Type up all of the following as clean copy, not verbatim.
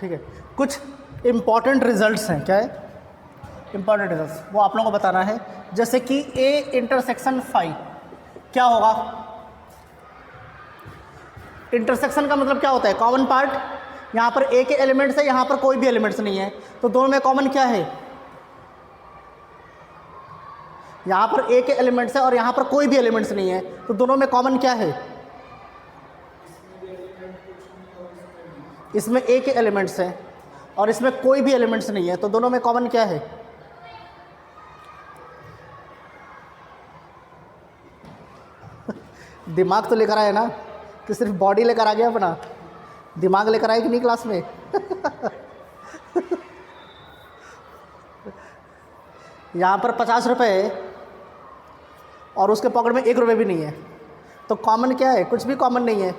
ठीक है, कुछ इम्पॉर्टेंट रिजल्ट्स हैं। क्या है इम्पॉर्टेंट रिजल्ट्स, वो आप लोगों को बताना है। जैसे कि ए इंटरसेक्शन फाई क्या होगा। इंटरसेक्शन का मतलब क्या होता है, कॉमन पार्ट। यहाँ पर ए के एलिमेंट्स है, यहाँ पर कोई भी एलिमेंट्स नहीं है, तो दोनों में कॉमन क्या है, यहाँ पर ए के एलिमेंट्स है और यहाँ पर कोई भी एलिमेंट्स नहीं है, तो दोनों में कॉमन क्या है, इसमें ए के एलिमेंट्स हैं और इसमें कोई भी एलिमेंट्स नहीं है, तो दोनों में कॉमन क्या है, दिमाग तो लेकर आए ना, कि सिर्फ बॉडी लेकर आ गया अपना, दिमाग लेकर आए कि नहीं क्लास में। यहाँ पर 50 रुपये है और उसके पॉकेट में 1 रुपये भी नहीं है, तो कॉमन क्या है, कुछ भी कॉमन नहीं है।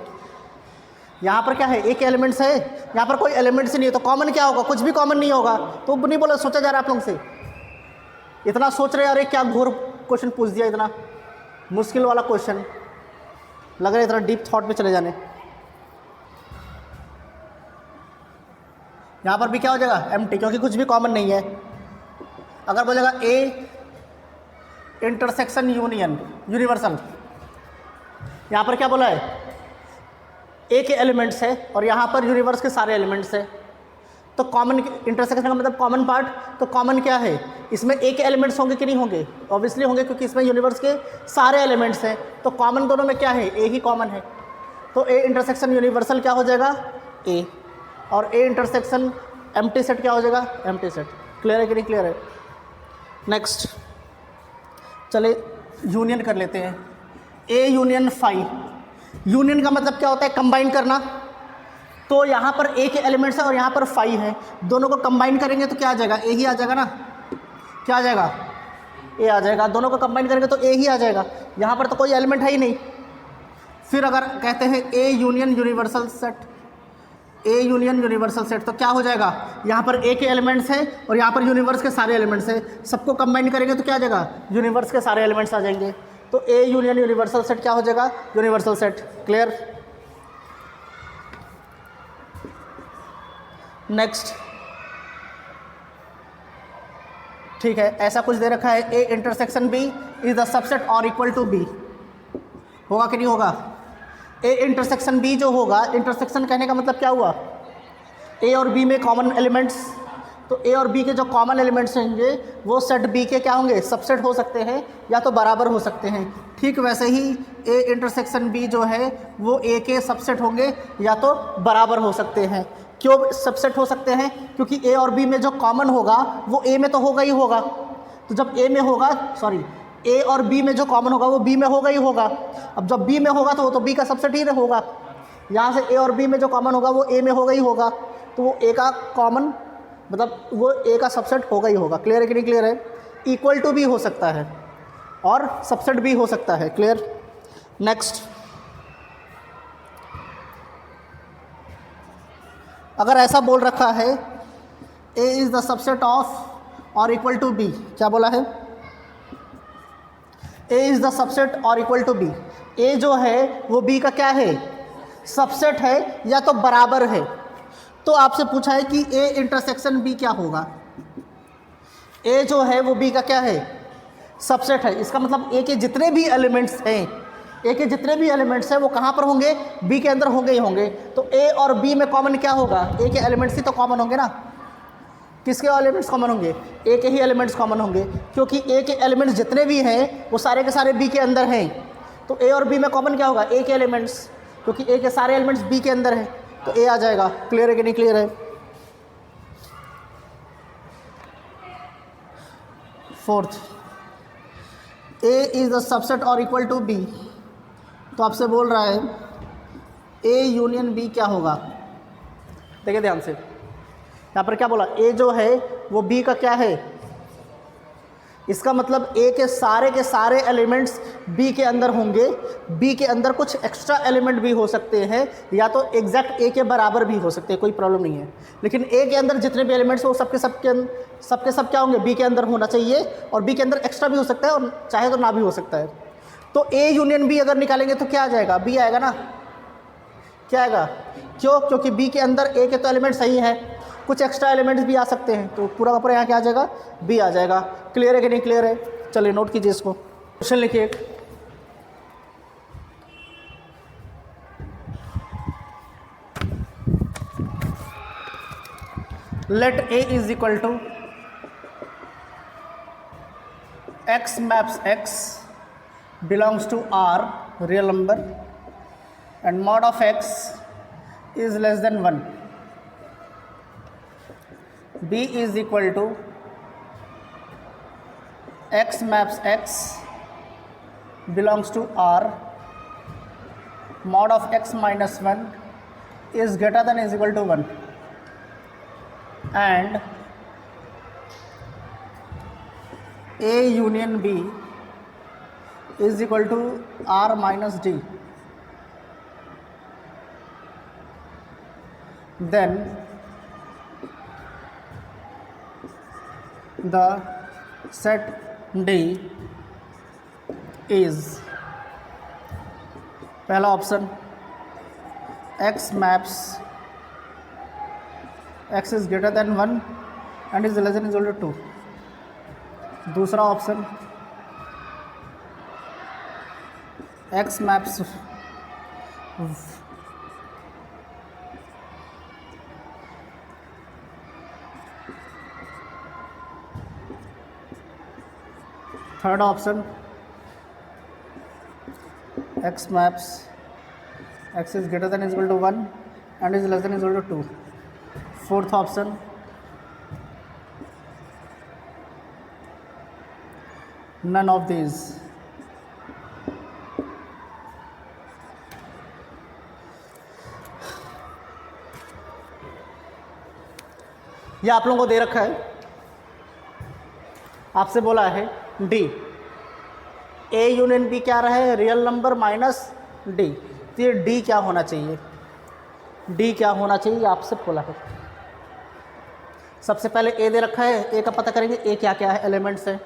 यहाँ पर क्या है, एक एलिमेंट्स है, यहाँ पर कोई एलिमेंट्स नहीं है, तो कॉमन क्या होगा, कुछ भी कॉमन नहीं होगा। तो नहीं बोला, सोचा जा रहा है आप लोगों से, इतना सोच रहे अरे क्या घोर क्वेश्चन पूछ दिया, इतना मुश्किल वाला क्वेश्चन, लग रहा है इतना डीप थॉट में चले जाने। यहाँ पर भी क्या हो जाएगा, एम्प्टी, क्योंकि कुछ भी कॉमन नहीं है। अगर बोलेगा ए इंटरसेक्शन यूनियन यूनिवर्सल, यहाँ पर क्या बोला है, ए के एलिमेंट्स है और यहाँ पर यूनिवर्स के सारे एलिमेंट्स है, तो कॉमन इंटरसेक्शन का मतलब कॉमन पार्ट, तो कॉमन क्या है, इसमें ए के एलिमेंट्स होंगे कि नहीं होंगे, ऑब्वियसली होंगे, क्योंकि इसमें यूनिवर्स के सारे एलिमेंट्स हैं, तो कॉमन दोनों में क्या है, ए ही कॉमन है। तो ए इंटरसेक्शन यूनिवर्सल क्या हो जाएगा, ए, और ए इंटरसेक्शन एम्प्टी सेट क्या हो जाएगा, एम्प्टी सेट। क्लियर है कि नहीं क्लियर है। नेक्स्ट चले यूनियन कर लेते हैं, ए यूनियन फाई। यूनियन का मतलब क्या होता है, कंबाइन करना। तो यहाँ पर ए के एलिमेंट्स है और यहाँ पर फाई है, दोनों को कंबाइन करेंगे तो क्या आ जाएगा, ए ही आ जाएगा ना, क्या आ जाएगा, ए आ जाएगा। दोनों को कंबाइन करेंगे तो ए ही आ जाएगा, यहाँ पर तो कोई एलिमेंट है ही नहीं। फिर अगर कहते हैं A union universal set, A union universal set, तो क्या हो जाएगा, यहाँ पर ए के एलिमेंट्स है और यहाँ पर यूनिवर्स के सारे एलिमेंट्स है, सबको कंबाइन करेंगे तो क्या आ जाएगा, यूनिवर्स के सारे एलिमेंट्स आ जाएंगे। तो ए यूनियन यूनिवर्सल सेट क्या हो जाएगा, यूनिवर्सल सेट। क्लियर। नेक्स्ट, ठीक है, ऐसा कुछ दे रखा है, A intersection B is the subset और इक्वल टू बी, होगा कि नहीं होगा। ए इंटरसेक्शन बी जो होगा, इंटरसेक्शन कहने का मतलब क्या हुआ, ए और बी में कॉमन एलिमेंट्स, तो ए और बी के जो कॉमन एलिमेंट्स होंगे वो सेट बी के क्या होंगे, सबसेट हो सकते हैं या तो बराबर हो सकते हैं। ठीक वैसे ही ए इंटरसेक्शन बी जो है वो ए के सबसेट होंगे या तो बराबर हो सकते हैं। क्यों सबसेट हो सकते हैं, क्योंकि ए और बी में जो कॉमन होगा वो ए में तो होगा ही होगा, तो जब ए में होगा, सॉरी, ए और बी में जो कॉमन होगा वो बी में होगा ही होगा। अब जब बी में होगा तो वो तो बी का सबसेट ही होगा, यहाँ से ए और बी में जो कॉमन होगा वो ए में होगा ही होगा, तो वो ए का कॉमन मतलब वो ए का सबसेट होगा ही होगा। क्लियर है कि नहीं क्लियर है। इक्वल टू भी हो सकता है और सबसेट भी हो सकता है। क्लियर। नेक्स्ट, अगर ऐसा बोल रखा है A is the subset of और इक्वल टू बी, क्या बोला है, ए इज़ द सबसेट और इक्वल टू बी, ए जो है वो बी का क्या है, सबसेट है या तो बराबर है। तो आपसे पूछा है कि ए इंटरसेक्शन बी क्या होगा, ए जो है वो बी का क्या है, सबसेट है। इसका मतलब ए के जितने भी एलिमेंट्स हैं, ए के जितने भी एलिमेंट्स हैं वो कहाँ पर होंगे, बी के अंदर होंगे ही होंगे। तो ए और बी में कॉमन क्या होगा, ए के एलिमेंट्स ही तो कॉमन होंगे ना। किसके एलिमेंट्स कॉमन होंगे, ए के ही एलिमेंट्स कॉमन होंगे, क्योंकि ए के एलिमेंट्स जितने भी हैं वो सारे के सारे बी के अंदर हैं। तो ए और बी में कॉमन क्या होगा, ए के एलिमेंट्स, क्योंकि ए के सारे एलिमेंट्स बी के अंदर हैं, तो ए आ जाएगा। क्लियर है कि नहीं क्लियर है। Fourth, A is the subset और इक्वल टू बी, तो आपसे बोल रहा है ए यूनियन बी क्या होगा। देखिए ध्यान से, यहाँ पर क्या बोला, ए जो है वो बी का क्या है, इसका मतलब ए के सारे एलिमेंट्स बी के अंदर होंगे। बी के अंदर कुछ एक्स्ट्रा एलिमेंट भी हो सकते हैं या तो एग्जैक्ट ए के बराबर भी हो सकते हैं, कोई प्रॉब्लम नहीं है। लेकिन ए के अंदर जितने भी एलिमेंट्स वो सबके सब क्या होंगे, बी के अंदर होना चाहिए, और बी के अंदर एक्स्ट्रा भी हो सकता है और चाहे तो ना भी हो सकता है। तो ए यूनियन बी अगर निकालेंगे तो क्या आ जाएगा, बी आएगा ना। क्या आएगा, क्यों, क्योंकि बी के अंदर ए के तो एलिमेंट सही है, कुछ एक्स्ट्रा एलिमेंट्स भी आ सकते हैं, तो पूरा का पूरा यहाँ क्या आ जाएगा, बी आ जाएगा। क्लियर है कि नहीं क्लियर है? चलिए नोट कीजिए इसको, क्वेश्चन लिखिए। Let A is equal to x maps x belongs to R, real number, and mod of x is less than 1. B is equal to x maps x belongs to R, mod of x minus 1 is greater than is equal to 1, and A union B is equal to R minus D. Then the set D is, पहला option x maps x is greater than 1 and is less than is equal to 2. दूसरा option x maps third option x maps x is greater than is equal to 1 and is less than is equal to 2. Fourth option none of these. ये आप लोगों को दे रखा है, आपसे बोला है डी, ए यूनियन बी क्या रहा है, रियल नंबर माइनस डी, तो ये डी क्या होना चाहिए, डी क्या होना चाहिए आपसे बोला है। सबसे पहले ए दे रखा है, ए का पता करेंगे ए क्या क्या है, एलिमेंट्स है।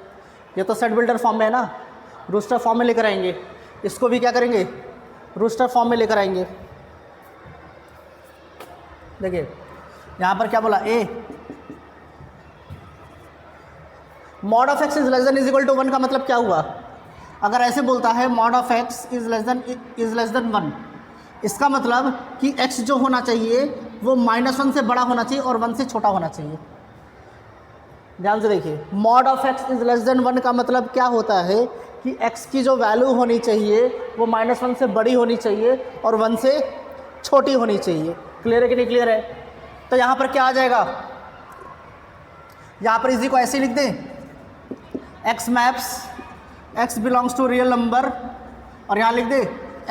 ये तो सेट बिल्डर फॉर्म में है ना, रूस्टर फॉर्म में लेकर आएंगे, इसको भी क्या करेंगे, रूस्टर फॉर्म में लेकर आएंगे। देखिए यहाँ पर क्या बोला, a mod of x is less than is equal to 1 का मतलब क्या हुआ, अगर ऐसे बोलता है mod of x is less than 1, इसका मतलब कि एक्स जो होना चाहिए वो -1 से बड़ा होना चाहिए और 1 से छोटा होना चाहिए। ध्यान से देखिए, mod of x is less than 1 का मतलब क्या होता है कि x की जो वैल्यू होनी चाहिए वो -1 से बड़ी होनी चाहिए और 1 से छोटी होनी चाहिए। क्लियर है कि नहीं क्लियर है? तो यहाँ पर क्या आ जाएगा, यहाँ पर इसी को ऐसे लिख दें, x maps x belongs to real number, और यहाँ लिख दे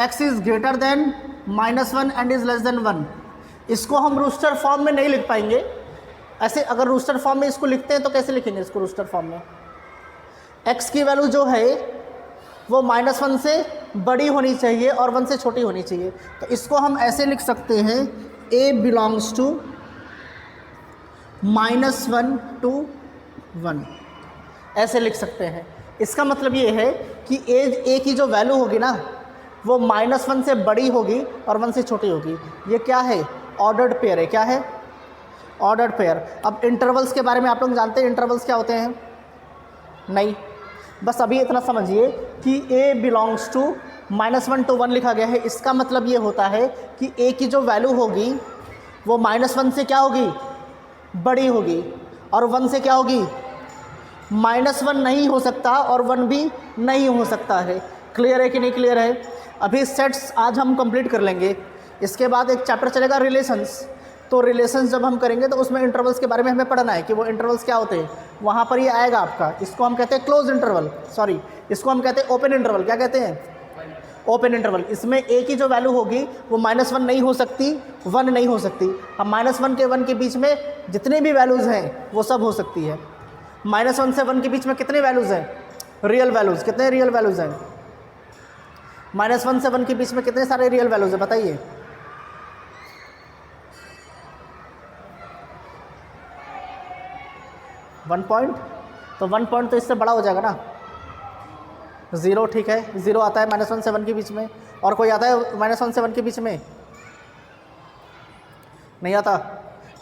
x is greater than -1 and is less than 1। इसको हम रूस्टर फॉर्म में नहीं लिख पाएंगे ऐसे, अगर रूस्टर फॉर्म में इसको लिखते हैं तो कैसे लिखेंगे इसको रूस्टर फॉर्म में, x की वैल्यू जो है वो -1 से बड़ी होनी चाहिए और 1 से छोटी होनी चाहिए। तो इसको हम ऐसे लिख सकते हैं, a बिलोंग्स टू -1 to 1, ऐसे लिख सकते हैं। इसका मतलब ये है कि a की जो वैल्यू होगी ना वो -1 से बड़ी होगी और 1 से छोटी होगी। ये क्या है, ऑर्डर्ड पेयर है। क्या है, ऑर्डर्ड पेयर। अब इंटरवल्स के बारे में आप लोग जानते हैं इंटरवल्स क्या होते हैं? नहीं, बस अभी इतना समझिए कि a बिलोंग्स टू -1 to 1 लिखा गया है, इसका मतलब ये होता है कि a की जो वैल्यू होगी वो -1 से क्या होगी, बड़ी होगी, और 1 से क्या होगी, -1 नहीं हो सकता और 1 भी नहीं हो सकता है। क्लियर है कि नहीं क्लियर है? अभी सेट्स आज हम कंप्लीट कर लेंगे, इसके बाद एक चैप्टर चलेगा रिलेशंस। तो रिलेशंस जब हम करेंगे तो उसमें इंटरवल्स के बारे में हमें पढ़ना है कि वो इंटरवल्स क्या होते हैं, वहाँ पर ये आएगा आपका। इसको हम कहते हैं क्लोज इंटरवल, सॉरी इसको हम कहते हैं ओपन इंटरवल। क्या कहते हैं, ओपन इंटरवल। इसमें a की जो वैल्यू होगी वो -1 नहीं हो सकती, 1 नहीं हो सकती। अब -1 के 1 के बीच में जितने भी वैल्यूज़ हैं वो सब हो सकती है। -1 से 1 के बीच में कितने वैल्यूज़ हैं, रियल वैल्यूज़। कितने रियल वैल्यूज़ हैं, -1 से 1 के बीच में कितने सारे रियल वैल्यूज़ हैं बताइए। वन पॉइंट, तो 1 पॉइंट तो इससे बड़ा हो जाएगा ना, 0। ठीक है, 0 आता है -1 से 1 के बीच में, और कोई आता है -1 से 1 के बीच में? नहीं आता।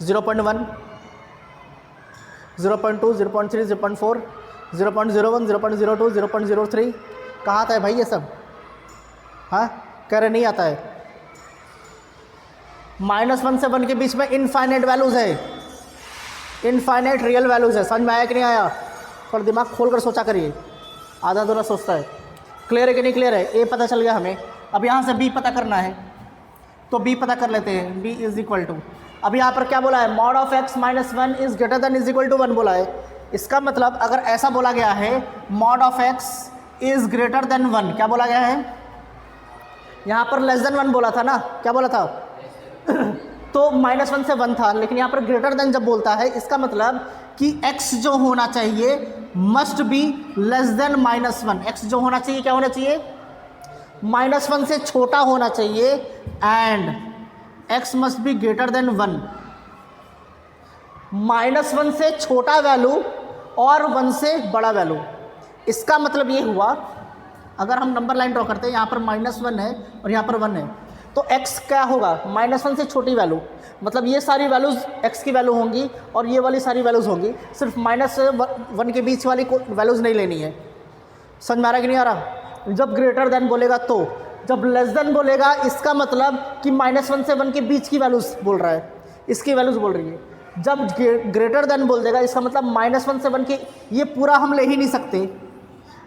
0.1, 0.2, 0.3, 0.4, 0.01, 0.02, 0.03 कहाँ आता है भाई ये सब? हाँ, कह रहे नहीं आता है। -1 से 1 के बीच में इनफाइनाइट वैल्यूज़ है, इनफाइनाइट रियल वैल्यूज़ है। समझ में आया कि नहीं आया? थोड़ा दिमाग खोल कर सोचा करिए, आधा अधूरा सोचता है। क्लियर है कि नहीं क्लियर है? ए पता चल गया हमें। अब यहाँ से बी पता करना है, तो बी पता कर लेते हैं। बी इज इक्वल टू, अब यहाँ पर क्या बोला है? Mod of x minus 1 is greater than is equal to 1 बोला है। इसका मतलब अगर ऐसा बोला गया है mod of x is greater than 1, क्या बोला गया है? यहाँ पर लेस देन 1 बोला था ना, क्या बोला था? तो -1 से 1 था, लेकिन यहाँ पर ग्रेटर देन जब बोलता है, इसका मतलब कि x जो होना चाहिए must be less than -1। x जो होना चाहिए क्या होना चाहिए? -1 से छोटा होना चाहिए, and x must be greater than 1। -1 से छोटा वैल्यू और 1 से बड़ा वैल्यू। इसका मतलब ये हुआ, अगर हम नंबर लाइन ड्रॉ करते हैं, यहाँ पर -1 है और यहाँ पर 1 है, तो x क्या होगा? -1 से छोटी वैल्यू, मतलब ये सारी वैल्यूज़ x की वैल्यू होंगी और ये वाली सारी वैल्यूज़ होंगी। सिर्फ -1 के बीच वाली वैल्यूज़ नहीं लेनी है। समझ में आ रहा कि नहीं आ रहा? जब ग्रेटर देन बोलेगा तो, जब लेस देन बोलेगा इसका मतलब कि -1 से 1 के बीच की वैल्यूज़ बोल रहा है, इसकी वैल्यूज़ बोल रही है। जब ग्रेटर देन बोल देगा इसका मतलब -1 से 1 की, ये पूरा हम ले ही नहीं सकते,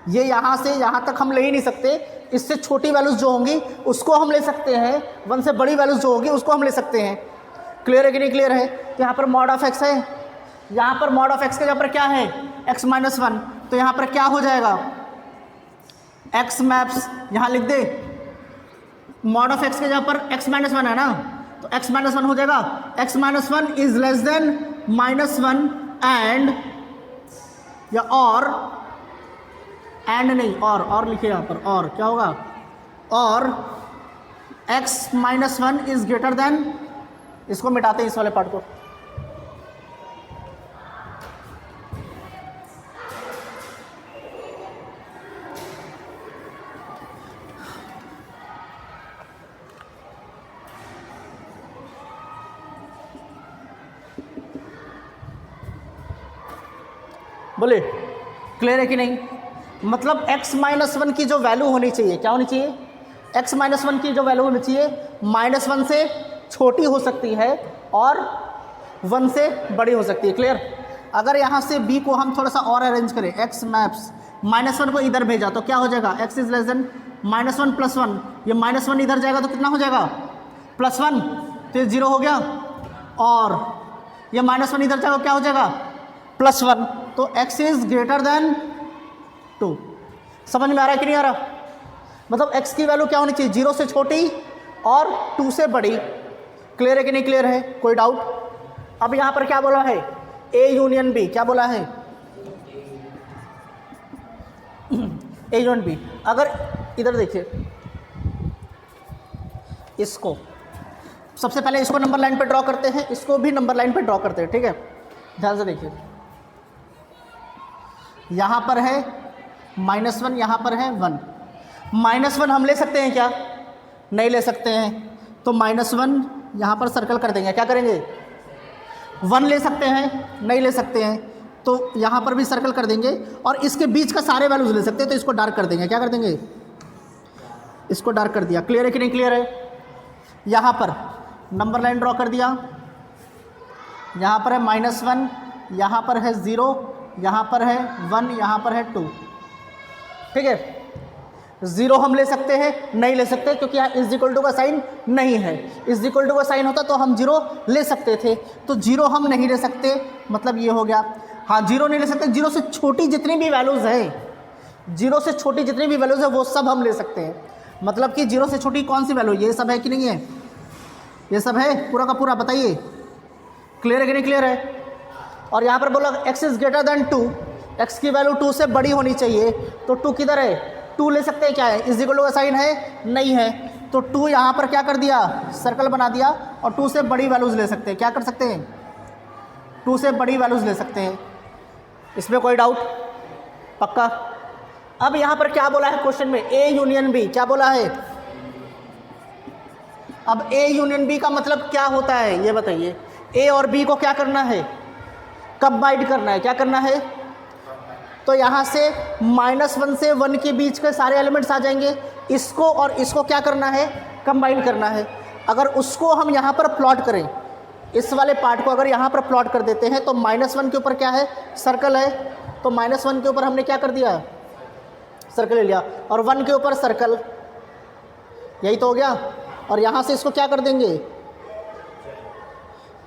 ये यहाँ से यहाँ तक हम ले ही नहीं सकते। इससे छोटी वैल्यूज़ जो होंगी उसको हम ले सकते हैं, 1 से बड़ी वैल्यूज़ जो होगी उसको हम ले सकते हैं। क्लियर है कि नहीं क्लियर है? तो यहाँ पर मॉड ऑफ x है, यहाँ पर मॉड ऑफ x के जगह पर क्या है? x माइनस 1, तो यहाँ पर क्या हो जाएगा? x मैप्स यहाँ लिख दे, मॉड ऑफ x के जगह पर x माइनस 1 है ना, तो x माइनस 1 हो जाएगा। x minus 1 is less than -1 and, या और, एंड नहीं, और लिखिए यहाँ पर, और क्या होगा? और x minus 1 is greater then, इसको मिटाते हैं इस वाले पार्ट को, बोले क्लियर है कि नहीं? मतलब x माइनस 1 की जो वैल्यू होनी चाहिए, क्या होनी चाहिए? x माइनस 1 की जो वैल्यू होनी चाहिए -1 से छोटी हो सकती है और 1 से बड़ी हो सकती है। क्लियर? अगर यहाँ से b को हम थोड़ा सा और अरेंज करें, x मैप्स -1 को इधर भेजा तो क्या हो जाएगा? x is less than -1 plus 1, ये -1 इधर जाएगा तो कितना हो जाएगा? +1, तो ये 0 हो गया। और ये -1 इधर जाएगा क्या हो जाएगा? +1, तो x इज ग्रेटर देन 2। समझ में आ रहा है कि नहीं आ रहा? मतलब x की वैल्यू क्या होनी चाहिए? 0 से छोटी और 2 से बड़ी। क्लियर है कि नहीं क्लियर है? कोई डाउट? अब यहाँ पर क्या बोला है? A यूनियन B, क्या बोला है? A union B। अगर इधर देखिए, इसको सबसे पहले इसको नंबर लाइन पे ड्रॉ करते हैं, इसको भी नंबर लाइन पे ड्रॉ करते हैं, ठीक है? ध्यान से देखिए, यहाँ पर है -1, यहाँ पर है 1। -1 हम ले सकते हैं क्या? नहीं ले सकते हैं, तो -1 यहाँ पर सर्कल कर देंगे। क्या करेंगे? 1 ले सकते हैं? नहीं ले सकते हैं, तो यहाँ पर भी सर्कल कर देंगे। और इसके बीच का सारे वैल्यूज ले सकते हैं, तो इसको डार्क कर देंगे। क्या कर देंगे? इसको डार्क कर दिया। क्लियर है कि नहीं क्लियर है? यहाँ पर नंबर लाइन ड्रॉ कर दिया, यहाँ पर है -1, यहाँ पर है 0, यहाँ पर है 1, यहाँ पर है 2। ठीक है? 0 हम ले सकते हैं? नहीं ले सकते, क्योंकि यहाँ इज इक्वल टू का साइन नहीं है। इज इक्वल टू का साइन होता तो हम 0 ले सकते थे, तो 0 हम नहीं ले सकते, मतलब ये हो गया। हाँ, 0 नहीं ले सकते, 0 से छोटी जितनी भी वैल्यूज़ हैं, 0 से छोटी जितनी भी वैल्यूज़ है वो सब हम ले सकते हैं। मतलब कि 0 से छोटी कौन सी वैल्यू? ये सब है कि नहीं है? ये सब है पूरा का पूरा, बताइए। क्लियर है कि नहीं क्लियर है? और यहाँ पर बोला x is greater than 2, x की वैल्यू 2 से बड़ी होनी चाहिए, तो 2 किधर है? 2 ले सकते हैं। क्या है? इज इक्वल टू का साइन है? नहीं है, तो 2 यहाँ पर क्या कर दिया? सर्कल बना दिया। और 2 से बड़ी वैल्यूज़ ले सकते हैं। क्या कर सकते हैं? 2 से बड़ी वैल्यूज़ ले सकते हैं। इसमें कोई डाउट? पक्का? अब यहाँ पर क्या बोला है क्वेश्चन में? A union B। क्या बोला है? अब A यूनियन B का मतलब क्या होता है ये बताइए। A और B को क्या करना है? कंबाइन करना है। क्या करना है? तो यहाँ से -1 से 1 के बीच के सारे एलिमेंट्स आ जाएंगे। इसको और इसको क्या करना है? कंबाइन करना है। अगर उसको हम यहाँ पर प्लॉट करें, इस वाले पार्ट को अगर यहाँ पर प्लॉट कर देते हैं तो -1 के ऊपर क्या है? सर्कल है। तो -1 के ऊपर हमने क्या कर दिया? सर्कल ले लिया। और 1 के ऊपर सर्कल, यही तो हो गया। और यहाँ से इसको क्या कर देंगे?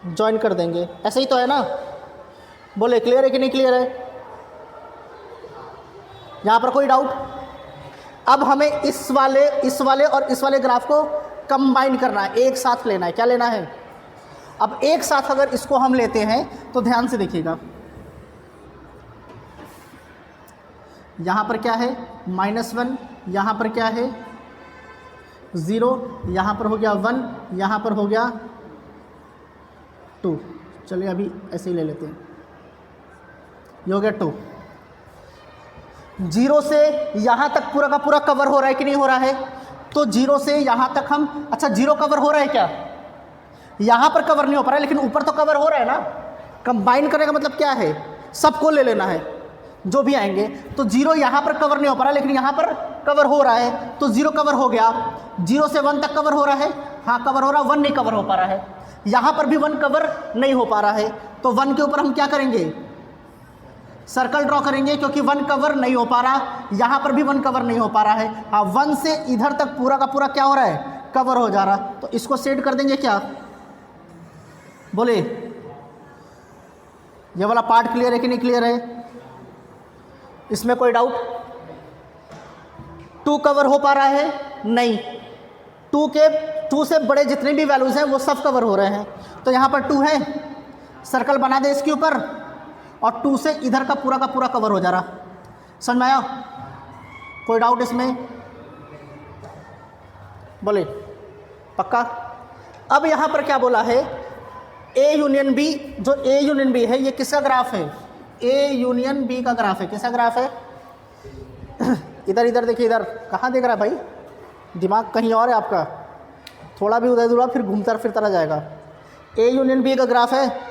ज्वाइन कर देंगे। ऐसे ही तो है ना? बोले क्लियर है कि नहीं क्लियर है? यहाँ पर कोई डाउट? अब हमें इस वाले और इस वाले ग्राफ को कंबाइन करना है, एक साथ लेना है। क्या लेना है? अब एक साथ अगर इसको हम लेते हैं तो ध्यान से देखिएगा, यहाँ पर क्या है? -1, यहाँ पर क्या है? 0, यहाँ पर हो गया 1, यहाँ पर हो गया 2। चलिए अभी ऐसे ही ले लेते हैं। ये हो गया 2। 0 से यहाँ तक पूरा का पूरा कवर हो रहा है कि नहीं हो रहा है? तो 0 से यहाँ तक हम, अच्छा 0 कवर हो रहा है क्या? यहाँ पर कवर नहीं हो पा रहा है, लेकिन ऊपर तो कवर हो रहा है ना। कंबाइन करने का मतलब क्या है? सबको ले लेना है जो भी आएंगे। तो 0 यहाँ पर कवर नहीं हो पा रहा है, लेकिन यहाँ पर कवर हो रहा है। तो 0 कवर हो गया। 0 से 1 तक कवर हो रहा है, हाँ कवर हो रहा है। 1 नहीं कवर हो पा रहा है, यहाँ पर भी 1 कवर नहीं हो पा रहा है। तो 1 के ऊपर हम क्या करेंगे? सर्कल ड्रॉ करेंगे, क्योंकि 1 कवर नहीं हो पा रहा। यहाँ पर भी 1 कवर नहीं हो पा रहा है। हाँ 1 से इधर तक पूरा का पूरा क्या हो रहा है? कवर हो जा रहा। तो इसको सेट कर देंगे क्या? बोले ये वाला पार्ट क्लियर है कि नहीं क्लियर है? इसमें कोई डाउट? 2 कवर हो पा रहा है? नहीं। 2 से बड़े जितने भी वैल्यूज हैं वो सब कवर हो रहे हैं। तो यहाँ पर 2 है, सर्कल बना दे इसके ऊपर, और 2 से इधर का पूरा कवर हो जा रहा। समझ में आया? कोई डाउट इसमें? बोले पक्का? अब यहाँ पर क्या बोला है? A यूनियन B, जो A यूनियन B है ये किसका ग्राफ है? A यूनियन B का ग्राफ है। किसका ग्राफ है? इधर देखिए, इधर कहाँ देख रहा है भाई? दिमाग कहीं और है आपका। थोड़ा भी उधर उधर फिर घूमता फिरता रह जाएगा। A यूनियन B का ग्राफ है।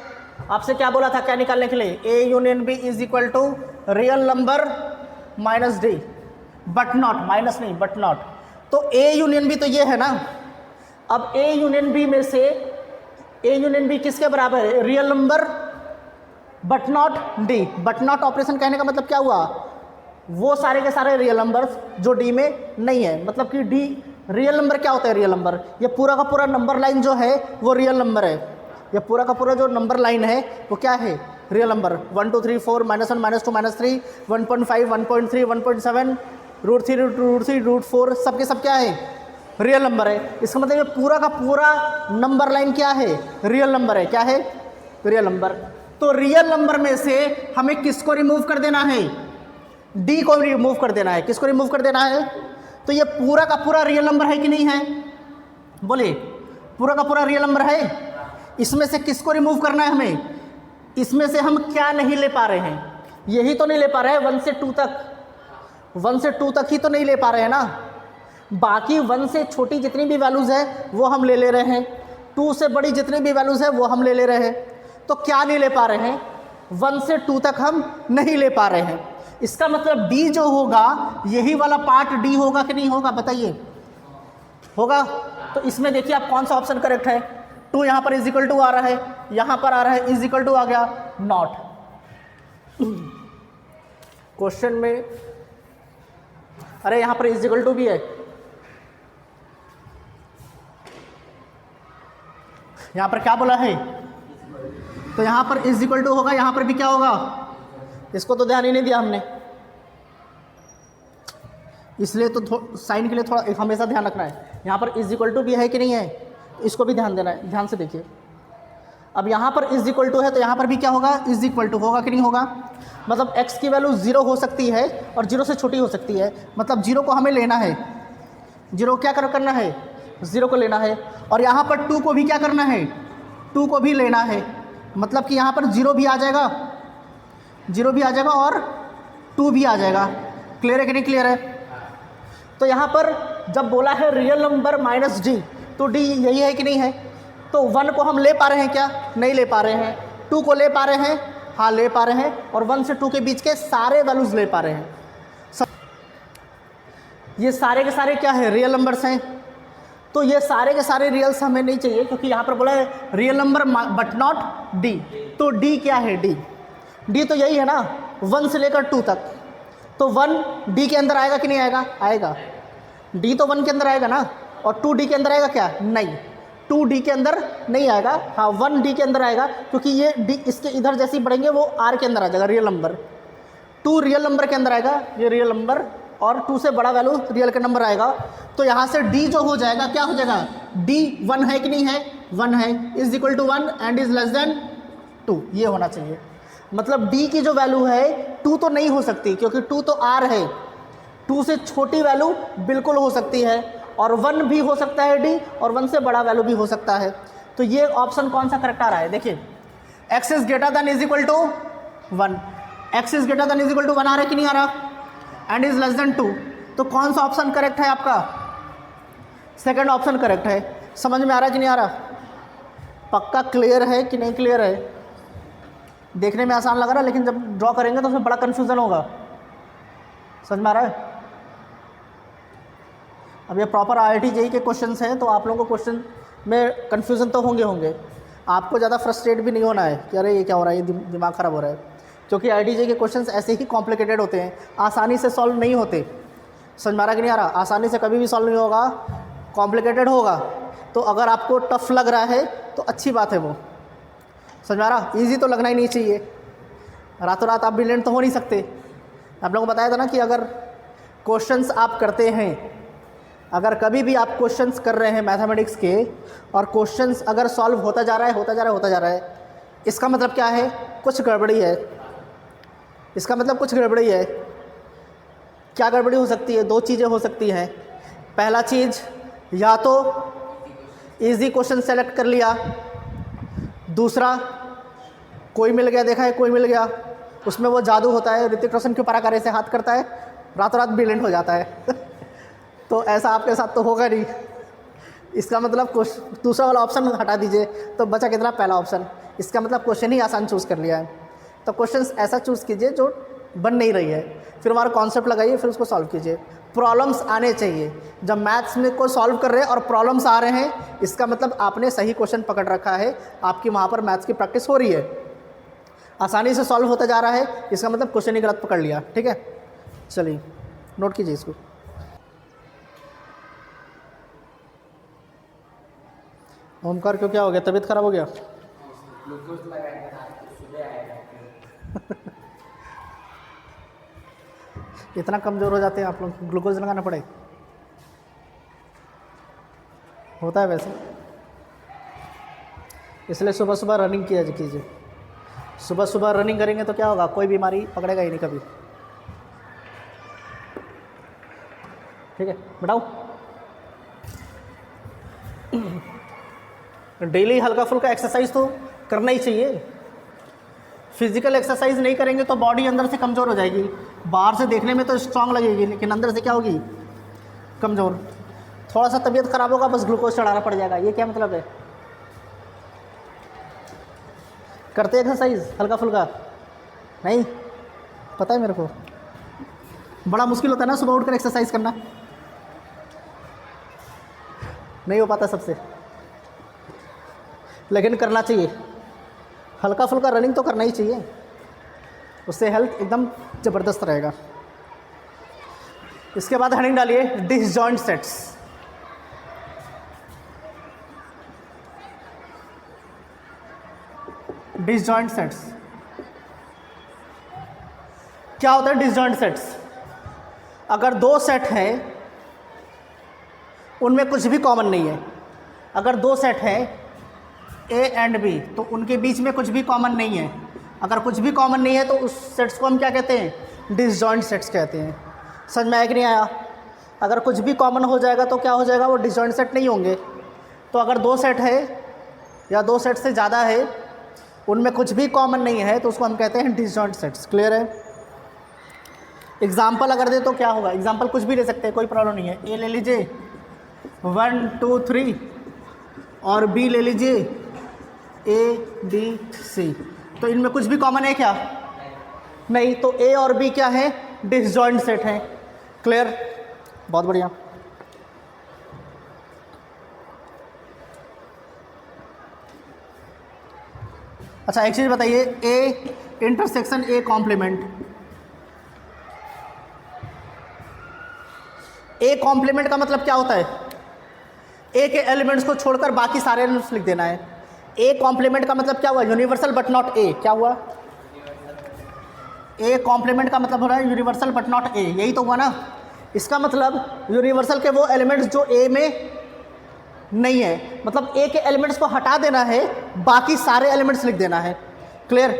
आपसे क्या बोला था, क्या निकालने के लिए? A union B is equal to real number minus D, but not, minus नहीं बट नॉट। तो A यूनियन B तो ये है ना। अब A यूनियन B में से A यूनियन B किसके बराबर है? Real number but not D। But not operation कहने का मतलब क्या हुआ? वो सारे के सारे रियल नंबर्स जो D में नहीं है। मतलब कि D रियल नंबर क्या होता है? रियल नंबर, ये पूरा का पूरा नंबर लाइन जो है वो रियल नंबर है। ये पूरा का पूरा जो नंबर लाइन है वो क्या है? Real number. 1 2 3 4 -1 -2 -3 1.5 1.3 1.7 √3 √3 √4 सबके सब क्या है? रियल नंबर है। इसका मतलब ये पूरा का पूरा नंबर लाइन क्या है? रियल नंबर है। क्या है? Real number. तो रियल नंबर में से हमें किसको रिमूव कर देना है? D को रिमूव कर देना है। किसको रिमूव कर देना है? तो ये पूरा का पूरा रियल नंबर है कि नहीं है? बोले पूरा का पूरा रियल नंबर है। इसमें से किसको रिमूव करना है हमें? इसमें से हम क्या नहीं ले पा रहे हैं? यही तो नहीं ले पा रहे हैं 1 से 2 तक। 1 से 2 तक ही तो नहीं ले पा रहे हैं ना। बाकी 1 से छोटी जितनी भी वैल्यूज़ है वो हम ले रहे हैं। 2 से बड़ी जितनी भी वैल्यूज़ है वो हम ले रहे हैं। तो क्या नहीं ले पा रहे हैं? 1 से 2 तक हम नहीं ले पा रहे हैं। इसका मतलब D जो होगा यही वाला पार्ट D होगा कि नहीं होगा? बताइए। होगा। तो इसमें देखिए आप कौन सा ऑप्शन करेक्ट है? 2 यहाँ पर इज इक्वल टू आ रहा है, यहाँ पर आ रहा है इज इक्वल टू आ गया नॉट। क्वेश्चन में अरे यहाँ पर इज इक्वल टू भी है, यहाँ पर क्या बोला है? तो यहाँ पर इज इक्वल टू होगा, यहाँ पर भी क्या होगा? इसको तो ध्यान ही नहीं दिया हमने, इसलिए तो साइन के लिए थोड़ा हमेशा ध्यान रखना है। यहाँ पर इज इक्वल टू भी है कि नहीं है, इसको भी ध्यान देना है। ध्यान से देखिए, अब यहाँ पर इज इक्वल टू है तो यहाँ पर भी क्या होगा? इज इक्वल टू होगा कि नहीं होगा? मतलब x की वैल्यू 0 हो सकती है और 0 से छोटी हो सकती है। मतलब 0 को हमें लेना है, 0 क्या करना है? 0 को लेना है। और यहाँ पर 2 को भी क्या करना है? 2 को भी लेना है। मतलब कि यहाँ पर 0 भी आ जाएगा, 0 भी आ जाएगा और 2 भी आ जाएगा। क्लियर है कि नहीं क्लियर है? तो यहाँ पर जब बोला है रियल नंबर माइनस D, तो D यही है कि नहीं है? तो 1 को हम ले पा रहे हैं क्या? नहीं ले पा रहे हैं। 2 को ले पा रहे हैं? हाँ ले पा रहे हैं, और 1 से 2 के बीच के सारे वैल्यूज़ ले पा रहे हैं। ये सारे के सारे क्या है, रियल नंबर्स हैं। तो ये सारे के सारे रियल्स हमें नहीं चाहिए, क्योंकि यहाँ पर बोला है real number but not D. तो डी क्या है, डी तो यही है ना 1 से लेकर 2 तक। तो 1 डी के अंदर आएगा कि नहीं आएगा, आएगा। डी तो 1 के अंदर आएगा ना, और 2 डी के अंदर आएगा क्या, नहीं, 2 डी के अंदर नहीं आएगा। हाँ 1 डी के अंदर आएगा, क्योंकि ये डी इसके इधर जैसे ही बढ़ेंगे वो आर के अंदर आ जाएगा, रियल नंबर। 2 रियल नंबर के अंदर आएगा, ये रियल नंबर, और 2 से बड़ा वैल्यू रियल का नंबर आएगा। तो यहाँ से डी जो हो जाएगा, क्या हो जाएगा, डी 1 है कि नहीं है, 1 है, is equal to 1 and is less than 2, ये होना चाहिए। मतलब डी की जो वैल्यू है 2 तो नहीं हो सकती, क्योंकि 2 तो आर है। 2 से छोटी वैल्यू बिल्कुल हो सकती है, और 1 भी हो सकता है डी, और 1 से बड़ा वैल्यू भी हो सकता है। तो ये ऑप्शन कौन सा करेक्ट आ रहा है, देखिए x is greater than is equal to 1, x is greater than is equal to 1 आ रहा है कि नहीं आ रहा, एंड इज लेस देन 2। तो कौन सा ऑप्शन करेक्ट है आपका, सेकंड ऑप्शन करेक्ट है। समझ में आ रहा है कि नहीं आ रहा, पक्का क्लियर है कि नहीं क्लियर है। देखने में आसान लग रहा है, लेकिन जब ड्रॉ करेंगे तो उसमें बड़ा कन्फ्यूज़न होगा। समझ में आ रहा है। अब ये प्रॉपर IIT JEE के क्वेश्चंस हैं, तो आप लोगों को क्वेश्चन में कन्फ्यूज़न तो होंगे। आपको ज़्यादा फ्रस्ट्रेट भी नहीं होना है कि अरे ये क्या हो रहा है, ये दिमाग ख़राब हो रहा है, क्योंकि IIT JEE के क्वेश्चंस ऐसे ही कॉम्प्लिकेटेड होते हैं, आसानी से सॉल्व नहीं होते। समझ में आ रहा कि नहीं आ रहा, आसानी से कभी भी सॉल्व नहीं होगा, कॉम्प्लिकेटेड होगा। तो अगर आपको टफ लग रहा है तो अच्छी बात है वो। समझ में आ रहा, ईजी तो लगना ही नहीं चाहिए। रातों रात आप ब्रिलियंट तो हो नहीं सकते। आप लोगों को बताया था ना कि अगर क्वेश्चंस आप करते हैं, अगर कभी भी आप क्वेश्चंस कर रहे हैं मैथमेटिक्स के, और क्वेश्चंस अगर सॉल्व होता जा रहा है, इसका मतलब क्या है, कुछ गड़बड़ी है। इसका मतलब कुछ गड़बड़ी है। क्या गड़बड़ी हो सकती है, 2 चीज़ें हो सकती हैं। पहला चीज़, या तो इजी क्वेश्चन सेलेक्ट कर लिया, दूसरा कोई मिल गया, देखा है कोई मिल गया, उसमें वो जादू होता है, ऋतिक रोशन के पराकारे से हाथ करता है, रातों रात ब्रिलियंट हो जाता है। तो ऐसा आपके साथ तो होगा नहीं। इसका मतलब दूसरा वाला ऑप्शन हटा दीजिए, तो बचा कितना, पहला ऑप्शन। इसका मतलब क्वेश्चन ही आसान चूज़ कर लिया है। तो क्वेश्चन ऐसा चूज़ कीजिए जो बन नहीं रही है, फिर हमारा कॉन्सेप्ट लगाइए, फिर उसको सॉल्व कीजिए। प्रॉब्लम्स आने चाहिए। जब मैथ्स में कोई सॉल्व कर रहे हैं और प्रॉब्लम्स आ रहे हैं, इसका मतलब आपने सही क्वेश्चन पकड़ रखा है, आपकी वहाँ पर मैथ्स की प्रैक्टिस हो रही है, आसानी से सॉल्व होता जा रहा है, इसका मतलब क्वेश्चन ही गलत पकड़ लिया। ठीक है, चलिए नोट कीजिए इसको। ओमकार क्यों, क्या हो गया, तबीयत खराब हो गया? इतना कमज़ोर हो जाते हैं आप लोग, ग्लूकोज लगाना पड़े, होता है वैसे। इसलिए सुबह सुबह रनिंग किया कीजिए। सुबह सुबह रनिंग करेंगे तो क्या होगा, कोई बीमारी पकड़ेगा ही नहीं कभी। ठीक है, बताओ। डेली हल्का फुल्का एक्सरसाइज तो करना ही चाहिए। फिजिकल एक्सरसाइज नहीं करेंगे तो बॉडी अंदर से कमज़ोर हो जाएगी। बाहर से देखने में तो स्ट्रांग लगेगी, लेकिन अंदर से क्या होगी, कमज़ोर। थोड़ा सा तबीयत ख़राब होगा, बस ग्लूकोज चढ़ाना पड़ जाएगा। ये क्या मतलब है? करते एक्सरसाइज हल्का फुल्का? नहीं, पता है मेरे को, बड़ा मुश्किल होता है ना सुबह उठकर एक्सरसाइज करना, नहीं हो पाता सबसे, लेकिन करना चाहिए। हल्का फुल्का रनिंग तो करना ही चाहिए, उससे हेल्थ एकदम ज़बरदस्त रहेगा। इसके बाद हेडिंग डालिए डिसजॉइंट सेट्स। डिसजॉइंट सेट्स क्या होता है? डिसजॉइंट सेट्स, अगर 2 सेट हैं उनमें कुछ भी कॉमन नहीं है। अगर 2 सेट हैं A एंड B, तो उनके बीच में कुछ भी कॉमन नहीं है। अगर कुछ भी कॉमन नहीं है तो उस सेट्स को हम क्या कहते हैं? डिसजॉइंट सेट्स कहते हैं। समझ में आया कि नहीं आया? अगर कुछ भी कॉमन हो जाएगा तो क्या हो जाएगा, वो डिसजॉइंट सेट नहीं होंगे। तो अगर 2 सेट है या 2 सेट से ज़्यादा है, उनमें कुछ भी कॉमन नहीं है, तो उसको हम कहते हैं डिसजॉइंट सेट्स। क्लियर है? एग्जाम्पल अगर दे तो क्या होगा? एग्जाम्पल कुछ भी ले सकते हैं, कोई प्रॉब्लम नहीं है। ए ले लीजिए 1 2 3 और B ले लीजिए A B C। तो इनमें कुछ भी कॉमन है क्या? नहीं। तो ए और बी क्या है? डिसजॉइंट सेट है। क्लियर? बहुत बढ़िया। अच्छा एक चीज बताइए, A intersection A complement, A complement का मतलब क्या होता है? ए के एलिमेंट्स को छोड़कर बाकी सारे एलिमेंट्स लिख देना है। ए कॉम्प्लीमेंट का मतलब क्या हुआ? Universal but not A. क्या हुआ? ए कॉम्प्लीमेंट का मतलब हो रहा है यूनिवर्सल बट नॉट ए, यही तो हुआ ना। इसका मतलब यूनिवर्सल के वो एलिमेंट्स जो ए में नहीं है, मतलब ए के एलिमेंट्स को हटा देना है, बाकी सारे एलिमेंट्स लिख देना है। क्लियर?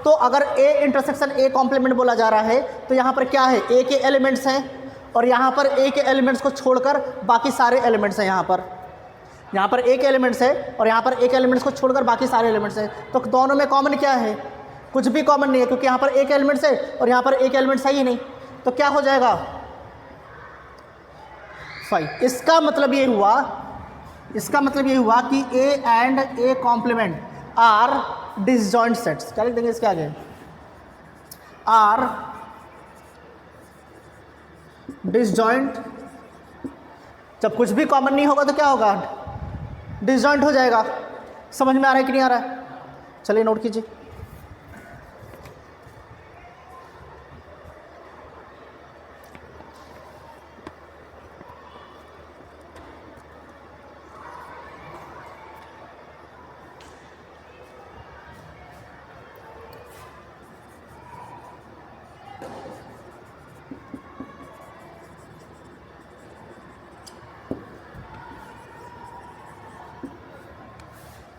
तो अगर ए इंटरसेक्शन ए कॉम्प्लीमेंट बोला जा रहा है तो यहाँ पर क्या है? ए के एलिमेंट्स हैं और यहाँ पर ए के एलिमेंट्स को छोड़कर बाकी सारे एलिमेंट्स हैं। यहाँ पर ए के एलिमेंट्स है और यहाँ पर ए के एलिमेंट्स को छोड़कर बाकी सारे एलिमेंट्स हैं। तो दोनों में कॉमन क्या है? कुछ भी कॉमन नहीं है, क्योंकि यहाँ पर ए के एलिमेंट्स है और यहाँ पर ए के एलिमेंट्स है ही नहीं। तो क्या हो जाएगा? 5। इसका मतलब ये हुआ कि A and A complement are disjoint sets. क्या लिख देंगे इसके आगे? Are disjoint. जब कुछ भी कॉमन नहीं होगा तो क्या होगा? डिसजॉइंट हो जाएगा। समझ में आ रहा है कि नहीं आ रहा है? चलिए नोट कीजिए।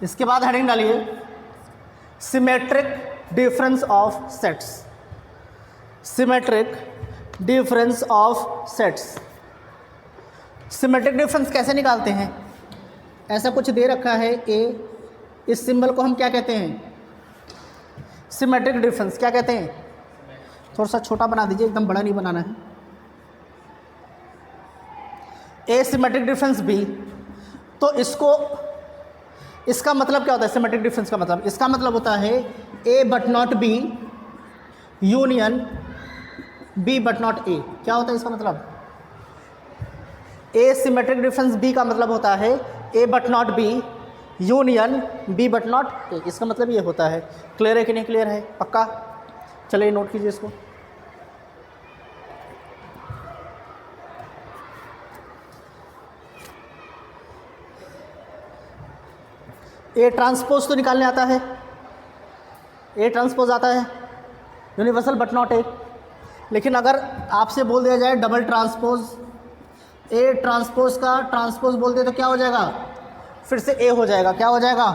इसके बाद हेडिंग डालिए symmetric difference of sets. Symmetric difference of sets. Symmetric difference कैसे निकालते हैं? ऐसा कुछ दे रखा है ए, इस सिंबल को हम क्या कहते हैं? Symmetric difference. क्या कहते हैं? थोड़ा सा छोटा बना दीजिए, एकदम बड़ा नहीं बनाना है। ए सिमेट्रिक डिफरेंस बी, तो इसका मतलब क्या होता है? सिमेट्रिक डिफरेंस का मतलब, इसका मतलब होता है A but not B union B but not A. क्या होता है इसका मतलब? ए सिमेट्रिक डिफरेंस बी का मतलब होता है A but not B union B but not A. इसका मतलब ये होता है। क्लियर है कि नहीं क्लियर है? पक्का? चलिए नोट कीजिए इसको। ए ट्रांसपोज तो निकालने आता है, ए ट्रांसपोज आता है, यूनिवर्सल बट नॉट ए। लेकिन अगर आपसे बोल दिया जाए डबल ट्रांसपोज, ए ट्रांसपोज का ट्रांसपोज बोल दे तो क्या हो जाएगा? फिर से ए हो जाएगा। क्या हो जाएगा?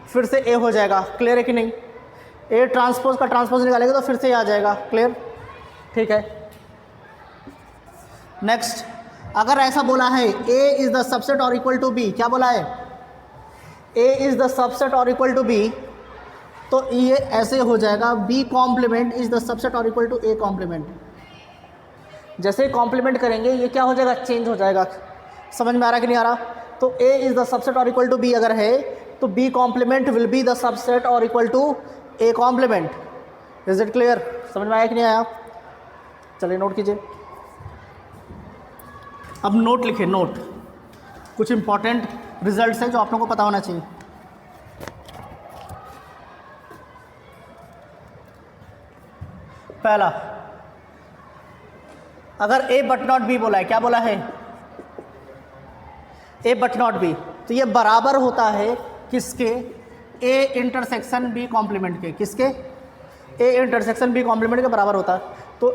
फिर से ए हो जाएगा। क्लियर है कि नहीं? ए ट्रांसपोज का ट्रांसपोज निकालेगा तो फिर से ए आ जाएगा। क्लियर? ठीक है। नेक्स्ट, अगर ऐसा बोला है ए इज द सबसेट और इक्वल टू बी, क्या बोला है? ए इज द सबसेट और इक्वल टू बी, तो ये ऐसे हो जाएगा B complement is the subset और इक्वल टू ए कॉम्प्लीमेंट। जैसे ही कॉम्प्लीमेंट करेंगे ये क्या हो जाएगा? चेंज हो जाएगा। समझ में आ रहा कि नहीं आ रहा? तो ए इज द सबसेट और इक्वल टू बी अगर है तो B complement will be the subset और equal to A complement. Is it clear? समझ में आया कि नहीं आया? चलिए नोट कीजिए। अब नोट लिखिए। नोट, कुछ इंपॉर्टेंट रिजल्ट्स हैं जो आप लोगों को पता होना चाहिए। पहला, अगर ए बट नॉट बी बोला है, क्या बोला है? ए बट नॉट बी, तो ये बराबर होता है किसके? ए इंटरसेक्शन बी कॉम्प्लीमेंट के। किसके? ए इंटरसेक्शन बी कॉम्प्लीमेंट के बराबर होता है। तो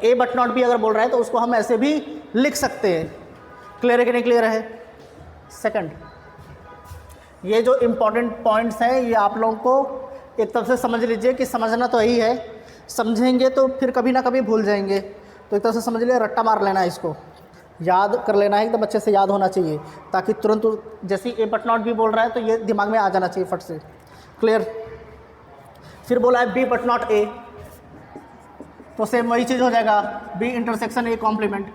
ए बट नॉट बी अगर बोल रहा है तो उसको हम ऐसे भी लिख सकते हैं। क्लियर है कि नहीं क्लियर है? सेकंड, ये जो इम्पोर्टेंट पॉइंट्स हैं ये आप लोगों को एक तरफ से समझ लीजिए कि समझना तो यही है, समझेंगे तो फिर कभी ना कभी भूल जाएंगे। तो एक तरफ से समझ लिए, रट्टा मार लेना है, इसको याद कर लेना है, एकदम अच्छे से याद होना चाहिए, ताकि तुरंत जैसे ए बट नॉट बी बोल रहा है तो ये दिमाग में आ जाना चाहिए फट से। क्लियर? फिर बोला है बी बट नॉट ए, तो सेम वही चीज़ हो जाएगा, बी इंटरसेक्शन ए कॉम्प्लीमेंट।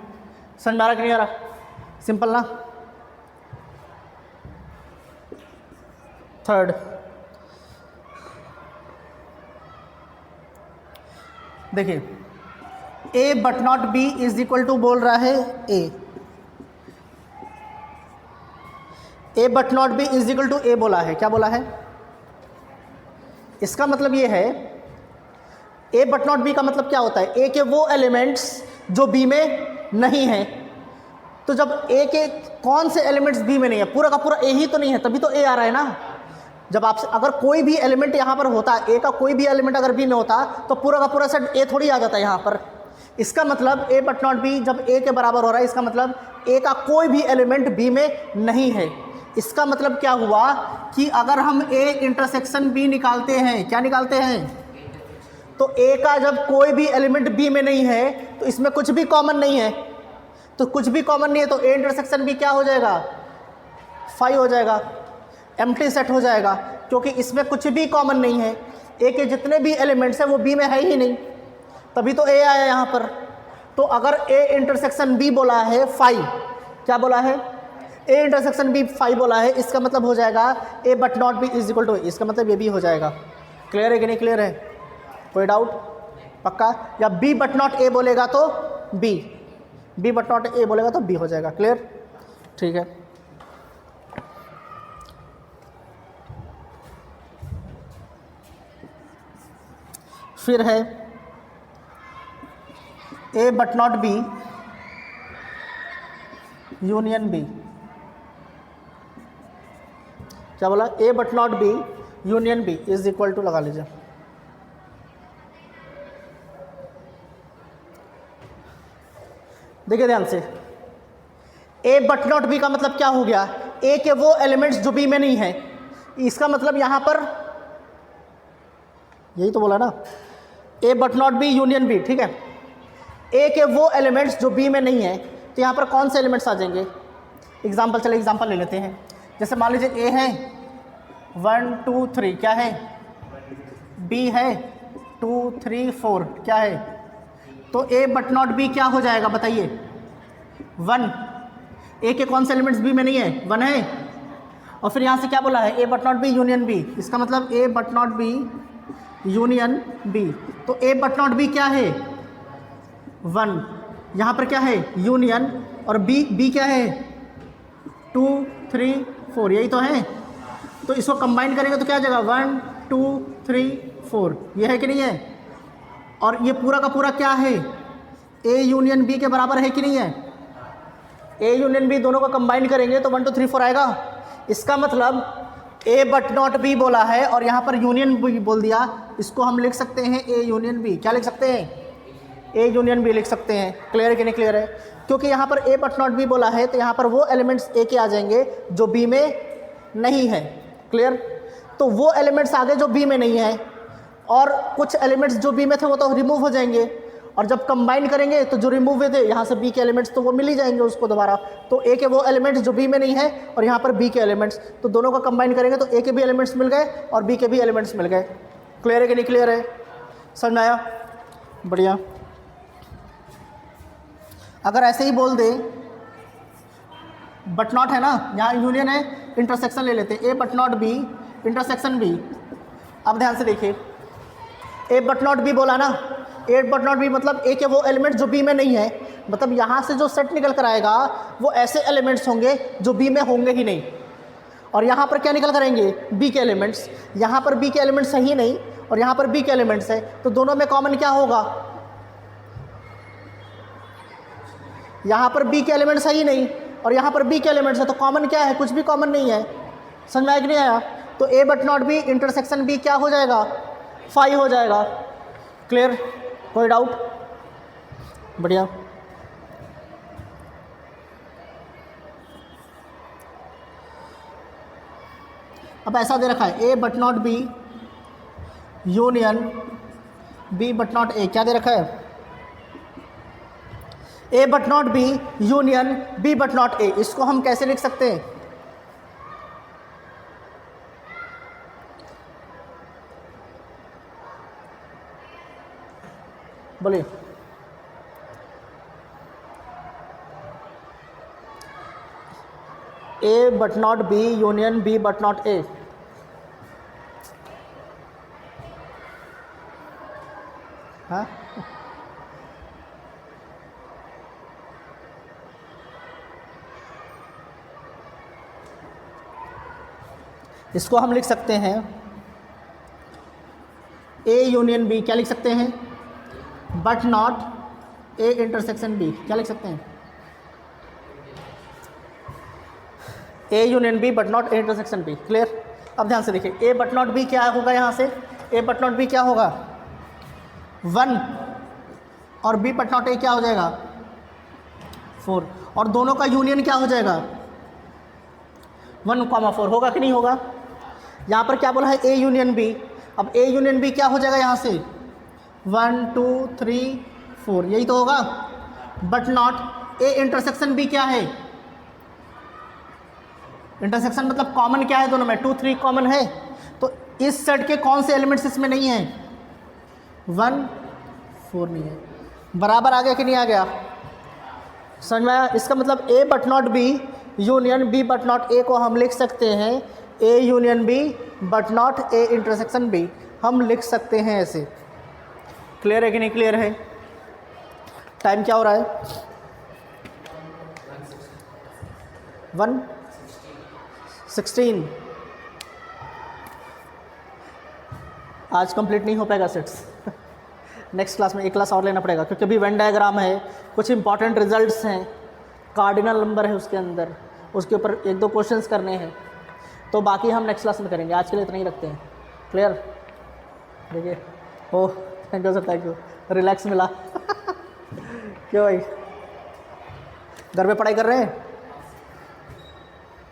समझ में आ रहा कि नहीं आ रहा? सिंपल ना? थर्ड, देखिए A but not B is equal to बोल रहा है A but not B is equal to A बोला है। क्या बोला है? इसका मतलब ये है ए बट नॉट बी का मतलब क्या होता है? ए के वो एलिमेंट्स जो बी में नहीं है। तो जब ए के कौन से एलिमेंट्स बी में नहीं है, पूरा का पूरा ए ही तो नहीं है, तभी तो ए आ रहा है ना। जब आपसे अगर कोई भी एलिमेंट यहाँ पर होता, ए का कोई भी एलिमेंट अगर बी में होता तो पूरा का पूरा सेट ए थोड़ी आ जाता है यहाँ पर। इसका मतलब ए बट नॉट बी जब ए के बराबर हो रहा है, इसका मतलब ए का कोई भी एलिमेंट बी में नहीं है। इसका मतलब क्या हुआ कि अगर हम ए इंटरसेक्शन बी निकालते हैं, क्या निकालते हैं, तो ए का जब कोई भी एलिमेंट बी में नहीं है तो इसमें कुछ भी कॉमन नहीं है। तो कुछ भी कॉमन नहीं है तो ए इंटरसेक्शन बी क्या हो जाएगा? 5 हो जाएगा, एम्प्टी सेट हो जाएगा, क्योंकि इसमें कुछ भी कॉमन नहीं है। ए के जितने भी एलिमेंट्स हैं वो बी में है ही नहीं, तभी तो ए आया यहाँ पर। तो अगर ए इंटरसेक्शन बी बोला है 5, क्या बोला है? ए इंटरसेक्शन बी 5 बोला है, इसका मतलब हो जाएगा A but not B is equal to, इसका मतलब ये भी हो जाएगा। क्लियर है कि नहीं क्लियर है? कोई डाउट? पक्का? या बी बट नॉट ए बोलेगा तो बी बट नॉट ए बोलेगा तो बी हो जाएगा। क्लियर? ठीक है। फिर है A but not B union B. क्या बोला? A but not B union B is equal to, लगा लीजिए, देखिए ध्यान से, ए बट नॉट बी का मतलब क्या हो गया? ए के वो एलिमेंट्स जो बी में नहीं है। इसका मतलब यहां पर यही तो बोला ना, A but not B union B. ठीक है, ए के वो एलिमेंट्स जो बी में नहीं है, तो यहाँ पर कौन से एलिमेंट्स आ जाएंगे? एग्जाम्पल, चले एग्जाम्पल ले लेते हैं। जैसे मान लीजिए ए है 1 2 3, क्या है? बी है 2 3 4, क्या है? तो ए बट नॉट बी क्या हो जाएगा बताइए? 1। ए के कौन से एलिमेंट्स बी में नहीं है? 1 है। और फिर यहाँ से क्या बोला है? A but not B union B. इसका मतलब A but not B union B. तो ए बट नॉट बी क्या है? 1। यहाँ पर क्या है? यूनियन। और बी क्या है? 2 3 4, यही तो है। तो इसको कंबाइन करेंगे तो क्या आ जाएगा? 1 2 3 4, ये है कि नहीं है? और ये पूरा का पूरा क्या है? ए यूनियन बी के बराबर है कि नहीं है? ए यूनियन बी दोनों को कंबाइन करेंगे तो 1 2 3 4 आएगा। इसका मतलब ए बट नॉट बी बोला है और यहाँ पर यूनियन बी बोल दिया। इसको हम लिख सकते हैं ए यूनियन बी। क्या लिख सकते हैं? ए यूनियन बी लिख सकते हैं। क्लियर है कि नहीं क्लियर है? क्योंकि यहाँ पर ए बट नॉट बी बोला है तो यहाँ पर वो एलिमेंट्स ए के आ जाएंगे जो बी में नहीं है। क्लियर? तो वो एलिमेंट्स आ गए जो बी में नहीं है, और कुछ एलिमेंट्स जो बी में थे वो तो रिमूव हो जाएंगे, और जब कंबाइन करेंगे तो जो रिमूव हुए थे यहाँ से बी के एलिमेंट्स तो वो मिल ही जाएंगे उसको दोबारा। तो ए के वो एलिमेंट्स जो बी में नहीं है और यहाँ पर बी के एलिमेंट्स, तो दोनों को कंबाइन करेंगे तो ए के भी एलिमेंट्स मिल गए और बी के भी एलिमेंट्स मिल गए। क्लियर है कि नहीं क्लियर है? समझ में आया? बढ़िया। अगर ऐसे ही बोल दे बट नॉट है ना, यहाँ यूनियन है, इंटरसेक्शन ले लेते हैं, A but not B intersection B. अब ध्यान से देखिए, ए बट नॉट बी बोला ना, ए बट नॉट बी मतलब ए के वो एलिमेंट जो बी में नहीं है, मतलब यहाँ से जो सेट निकल कर आएगा वो ऐसे एलिमेंट्स होंगे जो बी में होंगे ही नहीं। और यहाँ पर क्या निकल कर आएंगे? बी के एलिमेंट्स। यहाँ पर बी के एलिमेंट्स है ही नहीं और यहाँ पर बी के एलिमेंट्स है, तो दोनों में कॉमन क्या होगा? यहाँ पर बी के एलिमेंट्स है ही नहीं और यहाँ पर बी के एलिमेंट्स है, तो कॉमन क्या है? कुछ भी कॉमन नहीं है। समझ में आया कि नहीं आया? तो A but not B intersection B क्या हो जाएगा? 5 हो जाएगा। क्लियर? कोई डाउट? बढ़िया। अब ऐसा दे रखा है A but not B union B but not A. क्या दे रखा है? A but not B union B but not A. इसको हम कैसे लिख सकते हैं? बोलिए। A but not B union B but not A. हाँ, इसको हम लिख सकते हैं ए यूनियन बी, क्या लिख सकते हैं, but not A intersection B, क्या लिख सकते हैं, A union B but not A intersection B. Clear. अब ध्यान से देखिए, ए बट नॉट बी क्या होगा, यहाँ से ए बट नॉट बी क्या होगा 1 और बी बट नॉट ए क्या हो जाएगा 4, और दोनों का यूनियन क्या हो जाएगा 1,4 होगा कि नहीं होगा। यहाँ पर क्या बोला है ए यूनियन बी, अब ए यूनियन बी क्या हो जाएगा यहाँ से 1 2 3 4, यही तो होगा। But not A intersection B क्या है, इंटरसेक्शन मतलब कॉमन क्या है दोनों में, 2 3 कॉमन है, तो इस सेट के कौन से एलिमेंट्स इसमें नहीं है 1 4 नहीं है। बराबर आ गया कि नहीं आ गया, समझ में आया। इसका मतलब A but not B union B but not A को हम लिख सकते हैं A union B but not A intersection B, हम लिख सकते हैं ऐसे। क्लियर है कि नहीं क्लियर है। टाइम क्या हो रहा है 1:16। आज कंप्लीट नहीं हो पाएगा सेट्स नेक्स्ट क्लास में एक क्लास और लेना पड़ेगा, क्योंकि अभी वेन डायग्राम है, कुछ इंपॉर्टेंट रिजल्ट्स हैं, कार्डिनल नंबर है उसके अंदर, उसके ऊपर 1-2 क्वेश्चंस करने हैं, तो बाकी हम नेक्स्ट क्लास में करेंगे। आज के लिए इतना ही रखते हैं। क्लियर। देखिए oh thank you sir, thank you, relax मिला क्यों भाई, घर पे पढ़ाई कर रहे हैं,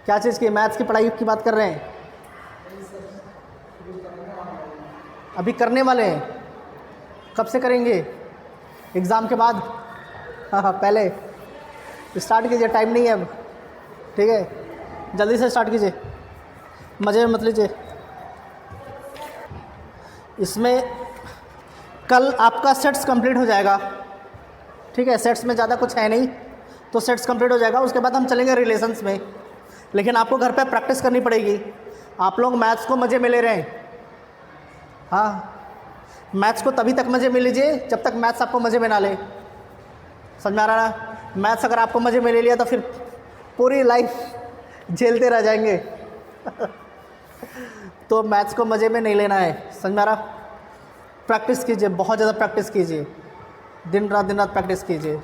क्या चीज़ की, मैथ्स की पढ़ाई की बात कर रहे हैं, अभी करने वाले हैं, कब से करेंगे, एग्ज़ाम के बाद। हाँ पहले स्टार्ट कीजिए, टाइम नहीं है अब, ठीक है, जल्दी से स्टार्ट कीजिए, मज़े में मत लीजिए। इसमें कल आपका सेट्स कंप्लीट हो जाएगा, ठीक है, सेट्स में ज़्यादा कुछ है नहीं, तो सेट्स कंप्लीट हो जाएगा, उसके बाद हम चलेंगे रिलेशंस में। लेकिन आपको घर पे प्रैक्टिस करनी पड़ेगी। आप लोग मैथ्स को मज़े में ले रहे हैं, हाँ, मैथ्स को तभी तक मज़े में लीजिए जब तक मैथ्स आपको मज़े में ना ले। समझ में आ रहा ना, मैथ्स अगर आपको मज़े में ले लिया तो फिर पूरी लाइफ झेलते रह जाएंगे तो मैथ्स को मज़े में नहीं लेना है, समझ में आ रहा। प्रैक्टिस कीजिए, बहुत ज़्यादा प्रैक्टिस कीजिए, दिन रात प्रैक्टिस कीजिए।